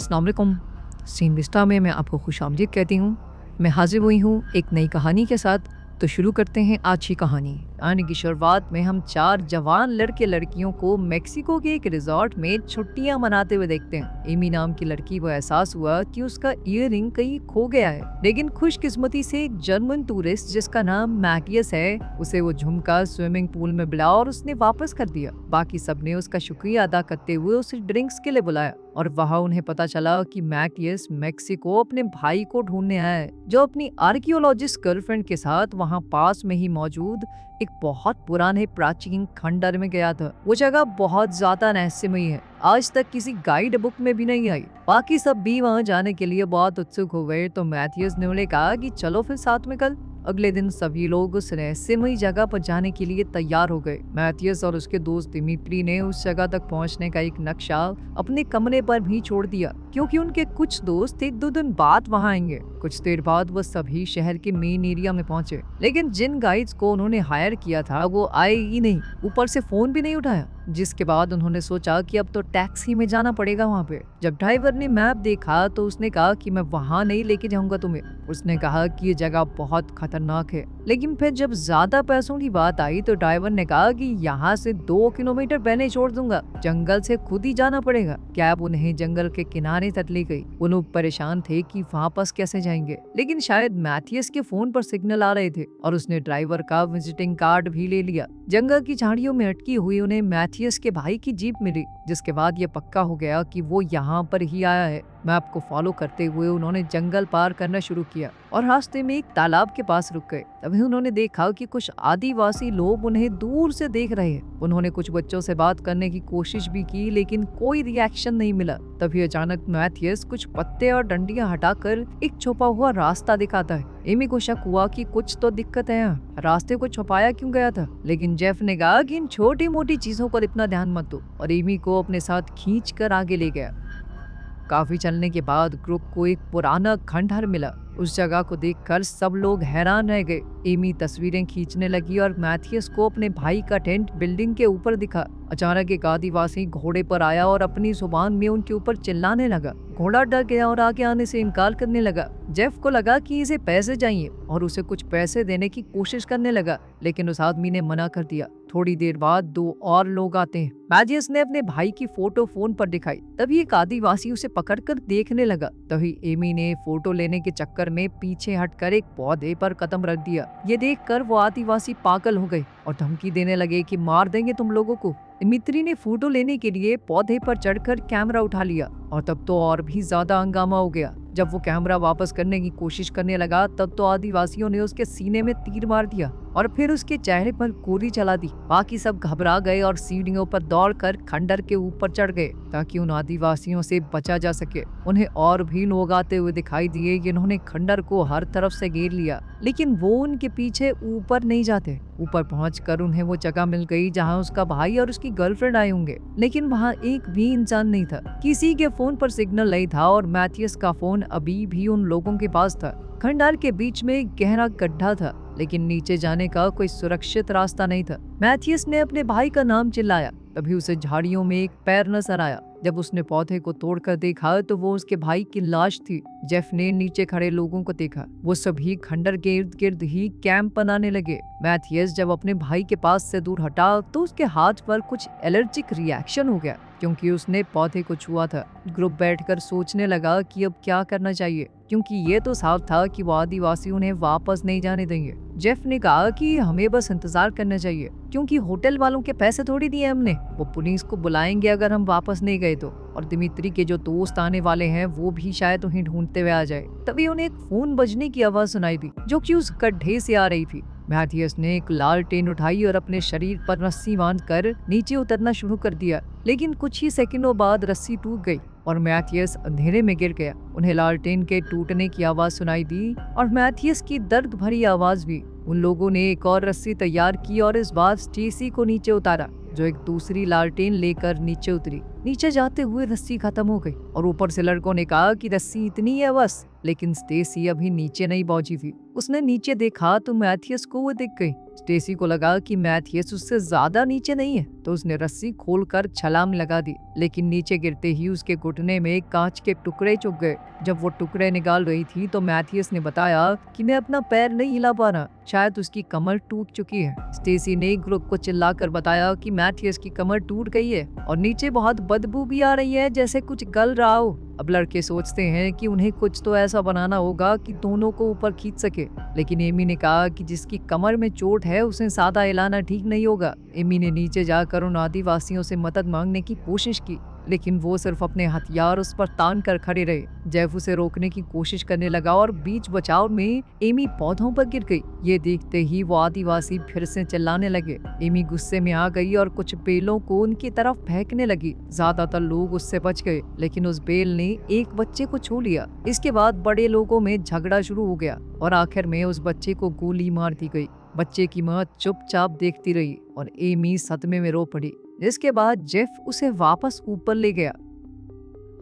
अस्सलाम वालेकुम। Scene Vista में मैं आपको खुशामदीद कहती हूँ। मैं हाजिर हुई हूँ एक नई कहानी के साथ। तो शुरू करते हैं आज की कहानी। कहानी की शुरुआत में हम 4 जवान लड़के लड़कियों को मेक्सिको के एक रिजॉर्ट में छुट्टियां मनाते हुए देखते हैं। एमी नाम की लड़की को एहसास हुआ कि उसका ईयररिंग कहीं खो गया है, लेकिन खुशकिस्मती से एक जर्मन टूरिस्ट जिसका नाम मैटियस है, उसे वो झुमका स्विमिंग पूल में मिला और उसने वापस कर दिया। बाकी सबने उसका शुक्रिया अदा करते हुए उसे ड्रिंक्स के लिए बुलाया और वहाँ उन्हें पता चला कि मैटियस मेक्सिको अपने भाई को ढूंढने आया है, जो अपनी आर्कियोलॉजिस्ट गर्लफ्रेंड के साथ वहाँ पास में ही मौजूद एक बहुत पुराने प्राचीन खंडर में गया था। वो जगह बहुत ज्यादा रहस्यमयी है, आज तक किसी गाइड बुक में भी नहीं आई। बाकी सब भी वहाँ जाने के लिए बहुत उत्सुक हो गए, तो मैथियस ने उन्हें कहा कि चलो फिर साथ में कल। अगले दिन सभी लोग उस रहस्यमयी जगह पर जाने के लिए तैयार हो गए। मैथियस और उसके दोस्त दिमित्री ने उस जगह तक पहुंचने का एक नक्शा अपने कमरे पर भी छोड़ दिया, क्योंकि उनके कुछ दोस्त 1-2 दिन बाद वहां आएंगे। कुछ देर बाद वो सभी शहर के मेन एरिया में पहुंचे, लेकिन जिन गाइड्स को उन्होंने हायर किया था वो आए ही नहीं, ऊपर से फोन भी नहीं उठाया। जिसके बाद उन्होंने सोचा कि अब तो टैक्सी में जाना पड़ेगा वहाँ पे। जब ड्राइवर ने मैप देखा तो उसने कहा कि मैं वहाँ नहीं लेके जाऊंगा तुम्हें। उसने कहा कि ये जगह बहुत खतरनाक है, लेकिन फिर जब ज्यादा पैसों की बात आई तो ड्राइवर ने कहा कि यहाँ से 2 किलोमीटर पहले छोड़ दूंगा, जंगल से खुद ही जाना पड़ेगा। कैब उन्हें जंगल के किनारे तक ले गई। वो लोग परेशान थे कि वापस कैसे जाएंगे, लेकिन शायद मैथियस के फोन पर सिग्नल आ रहे थे और उसने ड्राइवर का विजिटिंग कार्ड भी ले लिया। जंगल की झाड़ियों में अटकी हुई उन्हें मैथियस के भाई की जीप मिली, जिसके बाद ये पक्का हो गया कि वो यहाँ पर ही आया है। मैप को फॉलो करते हुए उन्होंने जंगल पार करना शुरू किया और रास्ते में एक तालाब के पास रुक गए। तभी उन्होंने देखा कि कुछ आदिवासी लोग उन्हें दूर से देख रहे हैं। उन्होंने कुछ बच्चों से बात करने की कोशिश भी की, लेकिन कोई रिएक्शन नहीं मिला। तभी अचानक मैथियस कुछ पत्ते और डंडियां हटाकर एक छुपा हुआ रास्ता दिखाता है। एमी को शक हुआ कि कुछ तो दिक्कत है यहाँ, रास्ते को छुपाया क्यों गया था, लेकिन जेफ ने कहा कि इन छोटी मोटी चीजों पर इतना ध्यान मत दो, और एमी को अपने साथ खींच कर आगे ले गया। काफी चलने के बाद ग्रुप को एक पुराना खंडहर मिला। उस जगह को देखकर सब लोग हैरान रह गए। एमी तस्वीरें खींचने लगी और मैथियस को अपने भाई का टेंट बिल्डिंग के ऊपर दिखा। अचानक एक आदिवासी घोड़े पर आया और अपनी जुबान में उनके ऊपर चिल्लाने लगा। घोड़ा डर गया और आगे आने से इनकार करने लगा। जेफ को लगा कि इसे पैसे चाहिए और उसे कुछ पैसे देने की कोशिश करने लगा, लेकिन उस आदमी ने मना कर दिया। थोड़ी देर बाद 2 और लोग आते हैं। मैथियस ने अपने भाई की फोटो फोन पर दिखाई। तभी एक आदिवासी उसे पकड़कर देखने लगा। तभी एमी ने फोटो लेने के चक्कर में पीछे हटकर एक पौधे पर कदम रख दिया। ये देखकर वो आदिवासी पागल हो गए और धमकी देने लगे कि मार देंगे तुम लोगों को। दिमित्री ने फोटो लेने के लिए पौधे पर चढ़कर कैमरा उठा लिया और तब तो और भी ज्यादा हंगामा हो गया। जब वो कैमरा वापस करने की कोशिश करने लगा तब तो आदिवासियों ने उसके सीने में तीर मार दिया और फिर उसके चेहरे पर गोली चला दी। बाकी सब घबरा गए और सीढ़ियों पर दौड़कर खंडर के ऊपर चढ़ गए ताकि उन आदिवासियों से बचा जा सके। उन्हें और भी लोग आते हुए दिखाई दिए, जिन्होंने खंडर को हर तरफ से घेर लिया, लेकिन वो उनके पीछे ऊपर नहीं जाते। ऊपर पहुंचकर उन्हें वो जगह मिल गई जहां उसका भाई और उसकी गर्लफ्रेंड आए होंगे, लेकिन वहां एक भी इंसान नहीं था। किसी के फोन पर सिग्नल नहीं था और मैथियस का फोन अभी भी उन लोगों के पास था। खंडार के बीच में एक गहरा गड्ढा था, लेकिन नीचे जाने का कोई सुरक्षित रास्ता नहीं था। मैथियस ने अपने भाई का नाम चिल्लाया। तभी उसे झाड़ियों में एक पैर नजर आया। जब उसने पौधे को तोड़कर देखा तो वो उसके भाई की लाश थी। जेफ ने नीचे खड़े लोगों को देखा। वो सभी खंडर के इर्द गिर्द ही कैंप बनाने लगे। मैथियस जब अपने भाई के पास से दूर हटा तो उसके हाथ पर कुछ एलर्जिक रिएक्शन हो गया, क्योंकि उसने पौधे को छुआ था। ग्रुप बैठकर सोचने लगा कि अब क्या करना चाहिए, क्योंकि ये तो साफ था कि वो आदिवासी उन्हें वापस नहीं जाने देंगे। जेफ ने कहा कि हमें बस इंतजार करना चाहिए, क्योंकि होटल वालों के पैसे थोड़ी दिए हमने, वो पुलिस को बुलाएंगे अगर हम वापस नहीं गए तो। और दिमित्री के जो दोस्त आने वाले हैं वो भी शायद उन्हें ढूंढते हुए आ जाए। तभी उन्हें एक फोन बजने की आवाज सुनाई दी, जो कि उस गड्ढे से आ रही थी। मैथियस ने एक लालटेन उठाई और अपने शरीर पर रस्सी बांधकर नीचे उतरना शुरू कर दिया, लेकिन कुछ ही सेकंडों बाद रस्सी टूट गई और मैथियस अंधेरे में गिर गया। उन्हें लालटेन के टूटने की आवाज सुनाई दी और मैथियस की दर्द भरी आवाज भी। उन लोगों ने एक और रस्सी तैयार की और इस बार स्टेसी को नीचे उतारा, जो एक दूसरी लालटेन लेकर नीचे उतरी। नीचे जाते हुए रस्सी खत्म हो गई और ऊपर से लड़कों ने कहा कि रस्सी इतनी है बस, लेकिन स्टेसी अभी नीचे नहीं पहुंची थी। उसने नीचे देखा तो मैथियस को वो दिख गई। स्टेसी को लगा कि मैथियस उससे ज्यादा नीचे नहीं है, तो उसने रस्सी खोलकर छलांग लगा दी, लेकिन नीचे गिरते ही उसके घुटने में कांच के टुकड़े चुभ गए। जब वो टुकड़े निकाल रही थी तो मैथियस ने बताया कि मैं अपना पैर नहीं हिला पा रहा, शायद उसकी कमर टूट चुकी है। स्टेसी ने ग्रुप को चिल्लाकर बताया कि मैथियस की कमर टूट गई है और नीचे बहुत बदबू भी आ रही है, जैसे कुछ गल रहा हो। अब लड़के सोचते हैं कि उन्हें कुछ तो ऐसा बनाना होगा कि दोनों को ऊपर खींच सके, लेकिन एमी ने कहा कि जिसकी कमर में चोट है उसे सादा हिलाना ठीक नहीं होगा। एमी ने नीचे जाकर उन आदिवासियों से मदद मांगने की कोशिश की, लेकिन वो सिर्फ अपने हथियार उस पर तान कर खड़े रहे। जेफ उसे रोकने की कोशिश करने लगा और बीच बचाव में एमी पौधों पर गिर गई। ये देखते ही वो आदिवासी फिर से चिल्लाने लगे। एमी गुस्से में आ गई और कुछ बेलों को उनकी तरफ फेंकने लगी। ज्यादातर लोग उससे बच गए, लेकिन उस बेल ने एक बच्चे को छू लिया। इसके बाद बड़े लोगों में झगड़ा शुरू हो गया और आखिर में उस बच्चे को गोली मार दी गई। बच्चे की मां चुपचाप देखती रही और एमी सदमे में रो पड़ी। जिसके बाद जेफ उसे वापस ऊपर ले गया।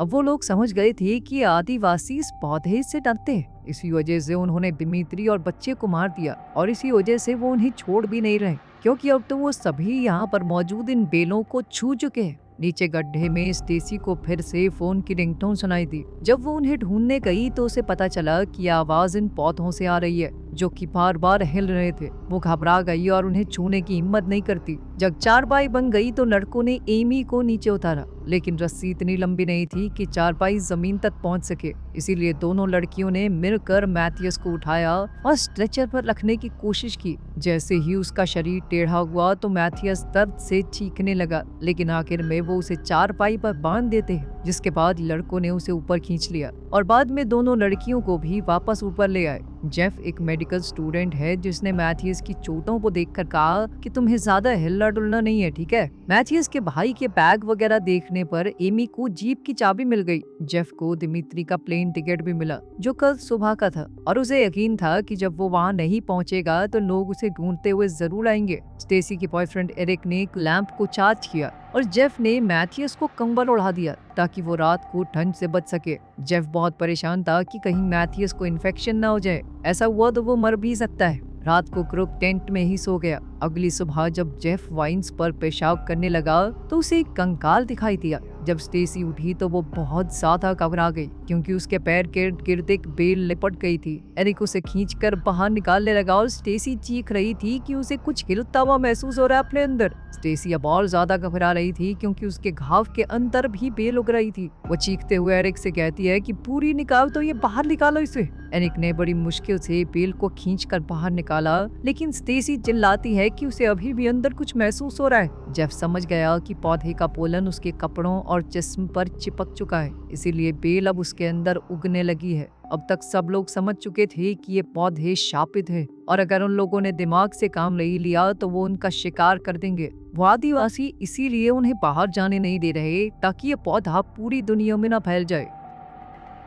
अब वो लोग समझ गए थे कि आदिवासी इस पौधे से डरते हैं। इसी वजह से उन्होंने दिमित्री और बच्चे को मार दिया और इसी वजह से वो उन्हें छोड़ भी नहीं रहे, क्योंकि अब तो वो सभी यहाँ पर मौजूद इन बेलों को छू चुके हैं। नीचे गड्ढे में स्टेसी को फिर से फोन की रिंगटोन सुनाई दी। जब वो उन्हें ढूंढने गई तो उसे पता चला कि आवाज इन पौधों से आ रही है, जो कि बार बार हिल रहे थे। वो घबरा गई और उन्हें छूने की हिम्मत नहीं करती। जब चारपाई बन गई तो लड़कों ने एमी को नीचे उतारा, लेकिन रस्सी इतनी लंबी नहीं थी कि चारपाई जमीन तक पहुंच सके। इसीलिए दोनों लड़कियों ने मिलकर मैथियस को उठाया और स्ट्रेचर पर रखने की कोशिश की। जैसे ही उसका शरीर टेढ़ा हुआ तो मैथियस दर्द से चीखने लगा, लेकिन आखिर में वो उसे चारपाई पर बांध देते हैं, जिसके बाद लड़कों ने उसे ऊपर खींच लिया और बाद में दोनों लड़कियों को भी वापस ऊपर ले आए। जेफ एक मेडिकल स्टूडेंट है जिसने मैथियस की चोटों को देखकर कहा कि तुम्हें ज्यादा हिलना डुलना नहीं है, ठीक है। मैथियस के भाई के बैग वगैरह देखने पर एमी को जीप की चाबी मिल गई। जेफ को दिमित्री का प्लेन टिकट भी मिला, जो कल सुबह का था, और उसे यकीन था कि जब वो वहाँ नहीं पहुँचेगा तो लोग उसे ढूंढते हुए जरूर आएंगे। स्टेसी के बॉयफ्रेंड एरिक ने एक लैंप को चार्ज किया और जेफ ने मैथियस को कंबल उड़ा दिया ताकि वो रात को ठंड से बच सके। जेफ बहुत परेशान था कि कहीं मैथियस को इन्फेक्शन ना हो जाए, ऐसा हुआ तो वो मर भी सकता है। रात को ग्रुप टेंट में ही सो गया। अगली सुबह जब जेफ वाइन्स पर पेशाब करने लगा तो उसे एक कंकाल दिखाई दिया। जब स्टेसी उठी तो वो बहुत ज्यादा घबरा गई, क्योंकि उसके पैर के गिर्द एक बेल लिपट गई थी। एरिक उसे खींचकर बाहर निकालने लगा और स्टेसी चीख रही थी कि उसे कुछ हिलता हुआ महसूस हो रहा है अपने अंदर। स्टेसी अब और ज्यादा घबरा रही थी, क्योंकि उसके घाव के अंदर भी बेल उग रही थी। वो चीखते हुए एरिक से कहती है कि पूरी निकाल तो ये बाहर निकालो इसे। एरिक ने बड़ी मुश्किल से बेल को खींचकर बाहर निकाला, लेकिन स्टेसी चिल्लाती है कि उसे अभी भी अंदर कुछ महसूस हो रहा है। जेफ समझ गया कि पौधे का पोलन उसके कपड़ों और जिस्म पर चिपक चुका है, इसीलिए बेल अब उसके अंदर उगने लगी है। अब तक सब लोग समझ चुके थे कि ये पौधे शापित हैं, और अगर उन लोगों ने दिमाग से काम नहीं लिया तो वो उनका शिकार कर देंगे। वो आदिवासी इसीलिए उन्हें बाहर जाने नहीं दे रहे, ताकि ये पौधा पूरी दुनिया में न फैल जाए।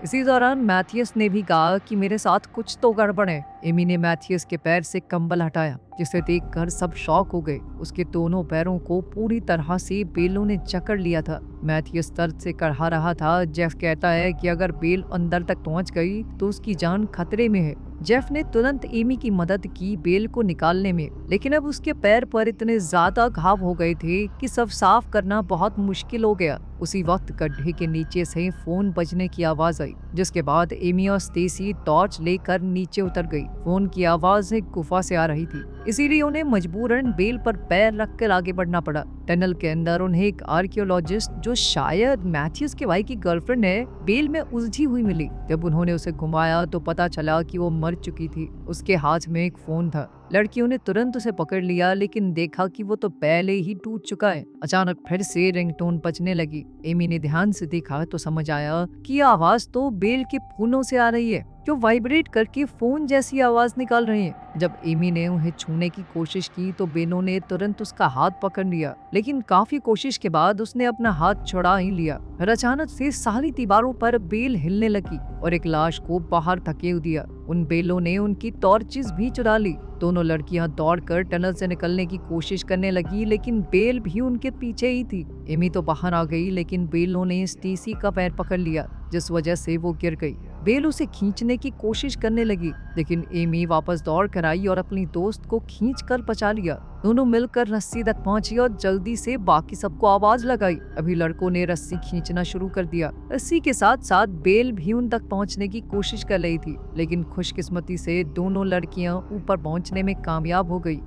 इसी दौरान मैथियस ने भी कहा कि मेरे साथ कुछ तो गड़बड़ है। एमी ने मैथियस के पैर से कंबल हटाया, जिसे देखकर सब शॉक हो गए। उसके दोनों पैरों को पूरी तरह से बेलों ने जकड़ लिया था। मैथियस दर्द से कड़हा रहा था। जेफ कहता है कि अगर बेल अंदर तक पहुंच गई तो उसकी जान खतरे में है। जेफ ने तुरंत एमी की मदद की बेल को निकालने में, लेकिन अब उसके पैर पर इतने ज्यादा घाव हो गए थे कि सब साफ करना बहुत मुश्किल हो गया। उसी वक्त गड्ढे के नीचे से फोन बजने की आवाज आई, जिसके बाद एमी और स्टेसी टॉर्च लेकर नीचे उतर गई। फोन की आवाज एक गुफा से आ रही थी, इसीलिए उन्हें मजबूरन बेल पर पैर रखकर आगे बढ़ना पड़ा। टनल के अंदर उन्हें एक आर्कियोलॉजिस्ट, जो शायद मैथियस के भाई की गर्लफ्रेंड है, बेल में उलझी हुई मिली। जब उन्होंने उसे घुमाया तो पता चला कि वो मर चुकी थी। उसके हाथ में एक फोन था। लड़कियों ने तुरंत उसे पकड़ लिया, लेकिन देखा कि वो तो पहले ही टूट चुका है। अचानक फिर से रिंगटोन बजने लगी। एमी ने ध्यान से देखा तो समझ आया कि आवाज तो बेल के फूलों से आ रही है, जो वाइब्रेट करके फोन जैसी आवाज निकाल रहे हैं। जब एमी ने उन्हें छूने की कोशिश की तो बेलों ने तुरंत उसका हाथ पकड़ लिया, लेकिन काफी कोशिश के बाद उसने अपना हाथ छुड़ा ही लिया। और अचानक से सारी दीवारों पर बेल हिलने लगी और एक लाश को बाहर धकेल दिया। उन बेलों ने उनकी टॉर्चेस भी चुरा ली। दोनों लड़कियां दौड़कर टनल से निकलने की कोशिश करने लगी, लेकिन बेल भी उनके पीछे ही थी। एमी तो बाहर आ गई, लेकिन बेलों ने स्टेसी का पैर पकड़ लिया, जिस वजह से वो गिर गई। बेल उसे खींचने की कोशिश करने लगी, लेकिन एमी वापस दौड़ कर आई और अपनी दोस्त को खींच कर बचा लिया। दोनों मिलकर रस्सी तक पहुंची और जल्दी से बाकी सबको आवाज लगाई। अभी लड़कों ने रस्सी खींचना शुरू कर दिया। रस्सी के साथ साथ बेल भी उन तक पहुंचने की कोशिश कर रही थी, लेकिन खुशकिस्मती से दोनों लड़कियां ऊपर पहुंचने में कामयाब हो गई।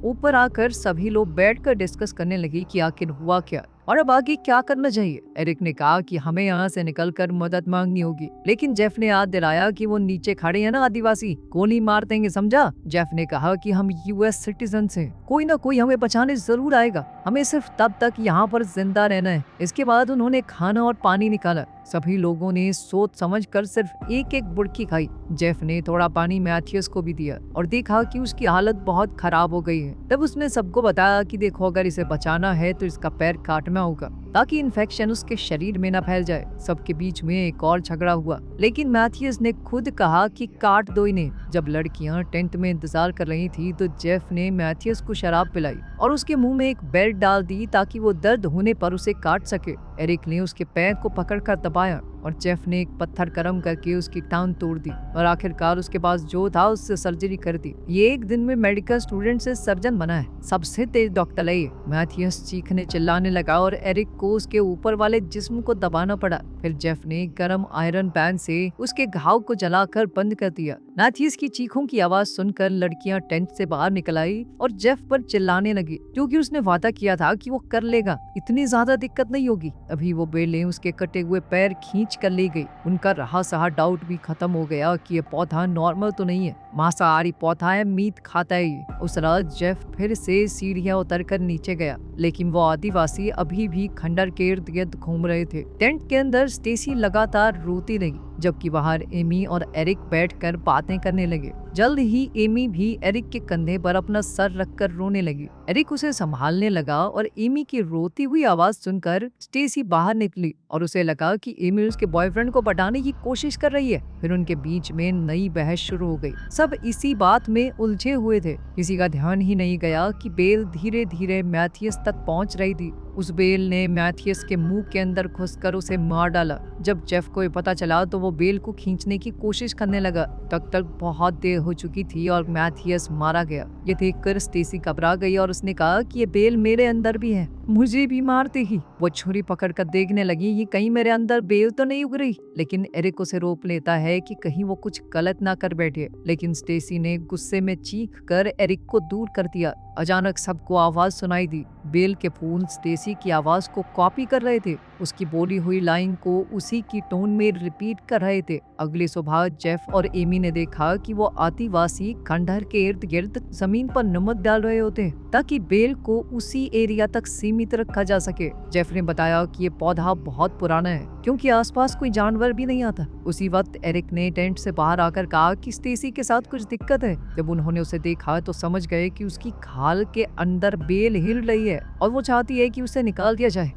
ऊपर आकर सभी लोग बैठकर डिस्कस करने लगे कि आखिर हुआ क्या और अब आगे क्या करना चाहिए। एरिक ने कहा कि हमें यहाँ से निकलकर मदद मांगनी होगी, लेकिन जेफ ने याद दिलाया कि वो नीचे खड़े हैं ना आदिवासी, गोली मार देंगे, समझा। जेफ ने कहा कि हम यूएस सिटीजन हैं, कोई ना कोई हमें बचाने जरूर आएगा, हमें सिर्फ तब तक यहाँ पर जिंदा रहना है। इसके बाद उन्होंने खाना और पानी निकाला। सभी लोगों ने सोच समझकर सिर्फ एक एक बुड़की खाई। जेफ ने थोड़ा पानी मैथ्यूस को भी दिया और देखा कि उसकी हालत बहुत खराब हो गई है। तब उसने सबको बताया कि देखो, अगर इसे बचाना है तो इसका पैर काटना होगा ताकि इन्फेक्शन उसके शरीर में न फैल जाए। सबके बीच में एक और झगड़ा हुआ, लेकिन मैथ्यूस ने खुद कहा कि काट दो इन्हें। जब लड़कियां टेंट में इंतजार कर रही थी तो जेफ ने मैथ्यूस को शराब पिलाई और उसके मुंह में एक बेल्ट डाल दी ताकि वो दर्द होने पर उसे काट सके। एरिक ने उसके पैर को पकड़कर दबाया और जेफ ने एक पत्थर गर्म करके उसकी टांग तोड़ दी और आखिरकार उसके पास जो था उससे सर्जरी कर दी। ये एक दिन में मेडिकल स्टूडेंट से सर्जन बना है, सबसे तेज डॉक्टर है ये। मैथ्यूस चीखने चिल्लाने लगा और एरिक को उसके ऊपर वाले जिस्म को दबाना पड़ा। फिर जेफ ने गर्म आयरन पैन से उसके घाव को जलाकर बंद कर दिया। मैथ्यूस की चीखों की आवाज सुनकर लड़कियां टेंट से बाहर निकल आई और जेफ पर चिल्लाने लगी, क्योंकि उसने वादा किया था कि वो कर लेगा, इतनी ज्यादा दिक्कत नहीं होगी। अभी वो बेलें उसके कटे हुए पैर खींच कर ले गई। उनका रहा सहा डाउट भी खत्म हो गया कि ये पौधा नॉर्मल तो नहीं है, मांसाहारी पौधा है, मीट खाता है ये। उस रात जेफ फिर से सीढ़ियां उतरकर नीचे गया, लेकिन वो आदिवासी अभी भी खंडर के इर्द गिर्द घूम रहे थे। टेंट के अंदर स्टेसी लगातार रोती रही, जबकि बाहर एमी और एरिक बैठकर बातें करने लगे। जल्द ही एमी भी एरिक के कंधे पर अपना सर रखकर रोने लगी। एरिक उसे संभालने लगा और एमी की रोती हुई आवाज सुनकर स्टेसी बाहर निकली और उसे लगा कि एमी उसके बॉयफ्रेंड को पटाने की कोशिश कर रही है। फिर उनके बीच में नई बहस शुरू हो गई। सब इसी बात में उलझे हुए थे। किसी का ध्यान ही नहीं गया कि बेल धीरे धीरे मैथ्यूस तक पहुंच रही थी। उस बेल ने मैथ्यूस के मुंह के अंदर घुसकर उसे मार डाला। जब जेफ को ये पता चला तो वो बेल को खींचने की कोशिश करने लगा। तब तक बहुत देर हो चुकी थी और मैथ्यूस मारा गया। ये देखकर स्टेसी घबरा गई और उसने कहा कि ये बेल मेरे अंदर भी है, मुझे भी मारते ही। वो छुरी पकड़कर देखने लगी, ये कहीं मेरे अंदर बेल तो नहीं उग रही। लेकिन एरिक उसे रोक लेता है कि कहीं वो कुछ गलत ना कर बैठे। लेकिन स्टेसी ने गुस्से में चीख कर एरिक को दूर कर दिया। अचानक सबको आवाज सुनाई दी। बेल के फूल स्टेसी की आवाज को कॉपी कर रहे थे, उसकी बोली हुई लाइन को उसी की टोन में रिपीट कर रहे थे। अगली सुबह जेफ और एमी ने देखा कि वो आदिवासी खंडहर के इर्द गिर्द जमीन पर नमक डाल रहे होते ताकि बेल को उसी एरिया तक सीमित रखा जा सके। जेफ ने बताया कि ये पौधा बहुत पुराना है, क्योंकि आसपास कोई जानवर भी नहीं आता। उसी वक्त एरिक ने टेंट से बाहर आकर कहा कि स्टेसी के साथ कुछ दिक्कत है। जब उन्होंने उसे देखा तो समझ गए कि उसकी खाल के अंदर बेल हिल रही है और वो चाहती है कि उसे निकाल दिया जाए।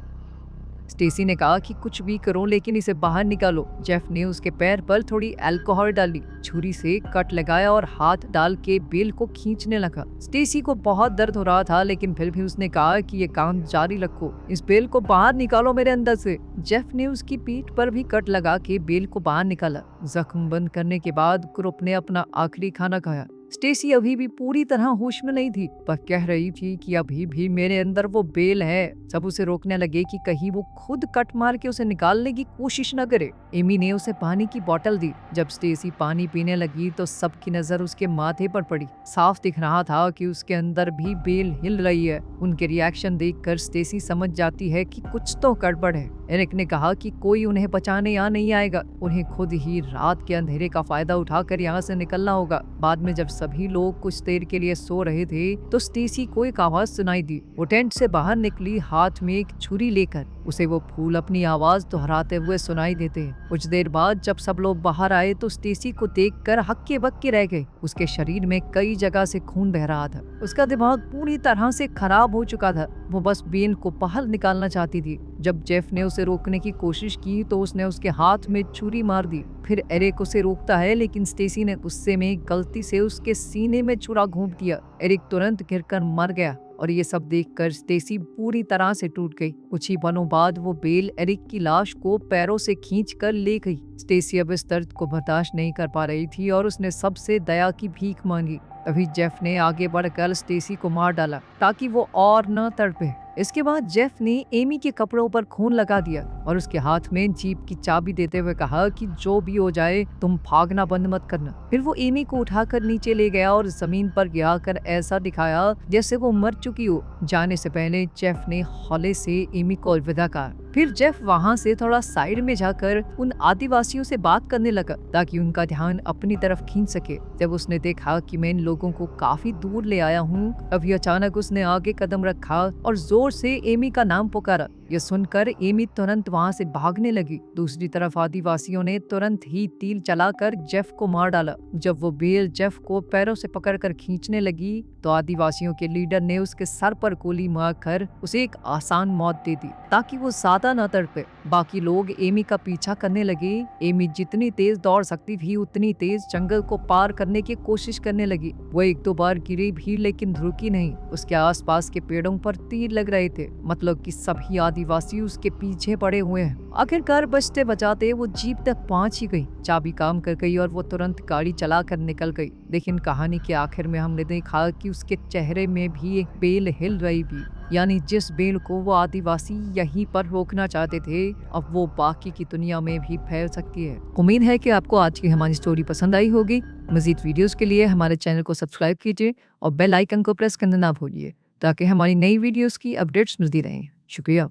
स्टेसी ने कहा कि कुछ भी करो लेकिन इसे बाहर निकालो। जेफ ने उसके पैर पर थोड़ी अल्कोहल डाली, छुरी से कट लगाया और हाथ डाल के बेल को खींचने लगा। स्टेसी को बहुत दर्द हो रहा था, लेकिन फिर भी उसने कहा कि ये काम जारी रखो, इस बेल को बाहर निकालो मेरे अंदर से। जेफ ने उसकी पीठ पर भी कट लगा के बेल को बाहर निकाला। जख्म बंद करने के बाद ग्रुप ने अपना आखिरी खाना खाया। स्टेसी अभी भी पूरी तरह होश में नहीं थी, पर कह रही थी कि अभी भी मेरे अंदर वो बेल है। सब उसे रोकने लगे कि कहीं वो खुद कट मार के उसे निकालने की कोशिश न करे। एमी ने उसे पानी की बोतल दी। जब स्टेसी पानी पीने लगी तो सबकी नजर उसके माथे पर पड़ी। साफ दिख रहा था कि उसके अंदर भी बेल हिल रही है। उनके रिएक्शन देखकर स्टेसी समझ जाती है कि कुछ तो गड़बड़ है। एरिक ने कहा कि कोई उन्हें बचाने यहाँ नहीं आएगा, उन्हें खुद ही रात के अंधेरे का फायदा उठाकर यहाँ से निकलना होगा। बाद में जब सभी लोग कुछ देर के लिए सो रहे थे तो स्टेसी को एक आवाज सुनाई दी। वो टेंट से बाहर निकली, हाथ में एक छुरी लेकर। उसे वो फूल अपनी आवाज दोहराते हुए सुनाई देते। कुछ देर बाद जब सब लोग बाहर आए तो स्टेसी को देखकर हक्के बक्के रह गए। उसके शरीर में कई जगह से खून बह रहा था। उसका दिमाग पूरी तरह से खराब हो चुका था। वो बस बेल को बाहर निकालना चाहती थी। जब जेफ ने उसे रोकने की कोशिश की तो उसने उसके हाथ में छुरी मार दी। फिर एरिक उसे रोकता है, लेकिन स्टेसी ने गुस्से में गलती से उसके सीने में छुरा घोंप दिया। एरिक तुरंत गिरकर मर गया। और ये सब देखकर स्टेसी पूरी तरह से टूट गई। कुछ ही पलों बाद वो बेल एरिक की लाश को पैरों से खींचकर ले गई। स्टेसी अब इस दर्द को बर्दाश्त नहीं कर पा रही थी और उसने सबसे दया की भीख मांगी। तभी जेफ ने आगे बढ़कर स्टेसी को मार डाला ताकि वो और न तड़पे। इसके बाद जेफ ने एमी के कपड़ों पर खून लगा दिया और उसके हाथ में जीप की चाबी देते हुए कहा कि जो भी हो जाए तुम भागना बंद मत करना। फिर वो एमी को उठाकर नीचे ले गया और जमीन पर गिराकर ऐसा दिखाया जैसे वो मर चुकी हो। जाने से पहले जेफ ने हौले से एमी को अलविदा कहा। फिर जेफ वहाँ से थोड़ा साइड में जाकर उन आदिवासियों से बात करने लगा ताकि उनका ध्यान अपनी तरफ खींच सके। जब उसने देखा कि मैं इन लोगों को काफी दूर ले आया हूँ, तभी अचानक उसने आगे कदम रखा और जोर से एमी का नाम पुकारा। यह सुनकर एमी तुरंत वहां से भागने लगी। दूसरी तरफ आदिवासियों ने तुरंत ही तीर चलाकर जेफ को मार डाला। जब वो बेल जेफ को पैरों से पकड़कर खींचने लगी तो आदिवासियों के लीडर ने उसके सर पर गोली मारकर उसे एक आसान मौत दे दी ताकि वो ज्यादा न तड़पे। बाकी लोग एमी का पीछा करने लगे। एमी जितनी तेज दौड़ सकती थी उतनी तेज जंगल को पार करने की कोशिश करने लगी। वो एक दो बार गिरी भी लेकिन रुकी नहीं। उसके आसपास के पेड़ों पर तीर लग रहे थे, मतलब कि सभी आदिवासी उसके पीछे पड़े हुए हैं। आखिरकार बचते बचाते वो जीप तक पहुंच ही गई। चाबी काम कर गई और वो तुरंत गाड़ी चलाकर निकल गई। लेकिन कहानी के आखिर में हमने देखा कि उसके चेहरे में भी एक बेल हिल रही थी, यानी जिस बेल को वो आदिवासी यहीं पर रोकना चाहते थे, अब वो बाकी की दुनिया में भी फैल सकती है। उम्मीद है कि आपको आज की हमारी स्टोरी पसंद आई होगी। मजीद वीडियोस के लिए हमारे चैनल को सब्सक्राइब कीजिए और बेल आइकन को प्रेस करना ना भूलिए ताकि हमारी नई वीडियोस की अपडेट्स मिलती रहें। शुक्रिया।